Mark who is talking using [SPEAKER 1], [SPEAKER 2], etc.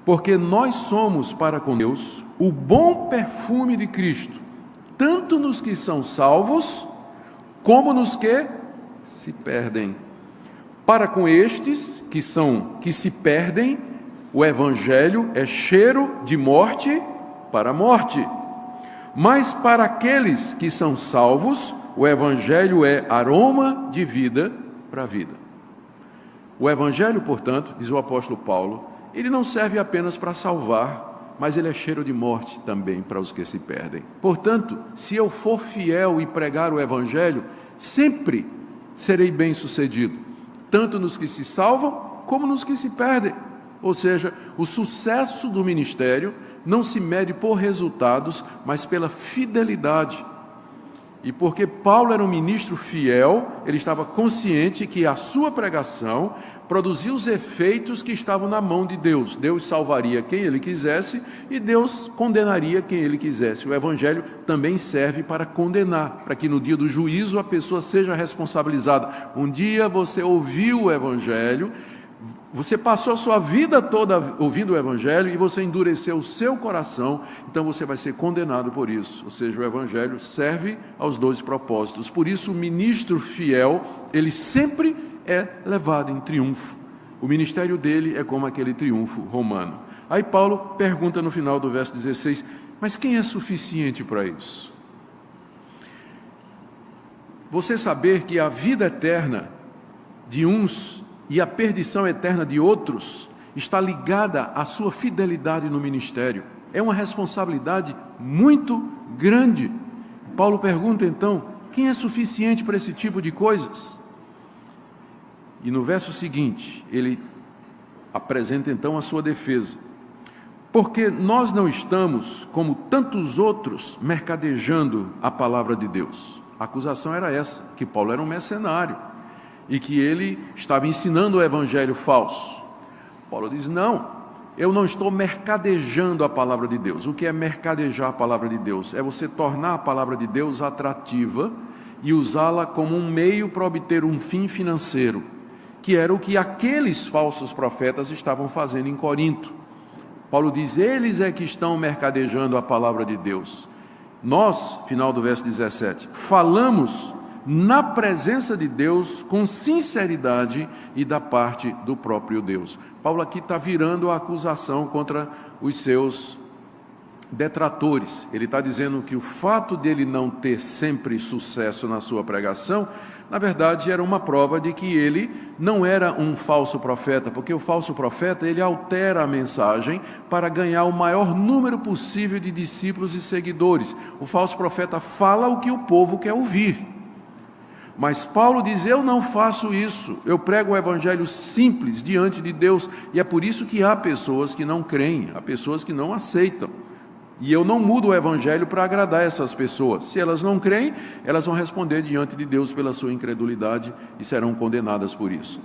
[SPEAKER 1] Porque nós somos para com Deus o bom perfume de Cristo, tanto nos que são salvos, como nos que se perdem. Para com estes que se perdem, o evangelho é cheiro de morte para a morte. Mas para aqueles que são salvos, o evangelho é aroma de vida para a vida. O evangelho, portanto, diz o apóstolo Paulo, ele não serve apenas para salvar, mas ele é cheiro de morte também para os que se perdem. Portanto, se eu for fiel e pregar o evangelho, sempre serei bem-sucedido, tanto nos que se salvam, como nos que se perdem. Ou seja, o sucesso do ministério não se mede por resultados, mas pela fidelidade. E porque Paulo era um ministro fiel, ele estava consciente que a sua pregação produzia os efeitos que estavam na mão de Deus. Deus salvaria quem ele quisesse e Deus condenaria quem ele quisesse. O evangelho também serve para condenar, para que no dia do juízo a pessoa seja responsabilizada. Um dia você ouviu o evangelho, você passou a sua vida toda ouvindo o evangelho e você endureceu o seu coração, então você vai ser condenado por isso. Ou seja, o evangelho serve aos dois propósitos. Por isso o ministro fiel, ele sempre é levado em triunfo. O ministério dele é como aquele triunfo romano. Aí Paulo pergunta no final do verso 16, mas quem é suficiente para isso? Você saber que a vida eterna de uns e a perdição eterna de outros está ligada à sua fidelidade no ministério. É uma responsabilidade muito grande. Paulo pergunta então, quem é suficiente para esse tipo de coisas? E no verso seguinte, ele apresenta então a sua defesa. Porque nós não estamos, como tantos outros, mercadejando a palavra de Deus. A acusação era essa, que Paulo era um mercenário e que ele estava ensinando o evangelho falso. Paulo diz, não, eu não estou mercadejando a palavra de Deus. O que é mercadejar a palavra de Deus? É você tornar a palavra de Deus atrativa e usá-la como um meio para obter um fim financeiro, que era o que aqueles falsos profetas estavam fazendo em Corinto. Paulo diz, eles é que estão mercadejando a palavra de Deus. Nós, final do verso 17, falamos na presença de Deus com sinceridade e da parte do próprio Deus. Paulo aqui está virando a acusação contra os seus detratores. Ele está dizendo que o fato dele não ter sempre sucesso na sua pregação, na verdade era uma prova de que ele não era um falso profeta, porque o falso profeta ele altera a mensagem para ganhar o maior número possível de discípulos e seguidores. O falso profeta fala o que o povo quer ouvir. Mas Paulo diz, eu não faço isso, eu prego o evangelho simples diante de Deus, e é por isso que há pessoas que não creem, há pessoas que não aceitam, e eu não mudo o evangelho para agradar essas pessoas. Se elas não creem, elas vão responder diante de Deus pela sua incredulidade e serão condenadas por isso.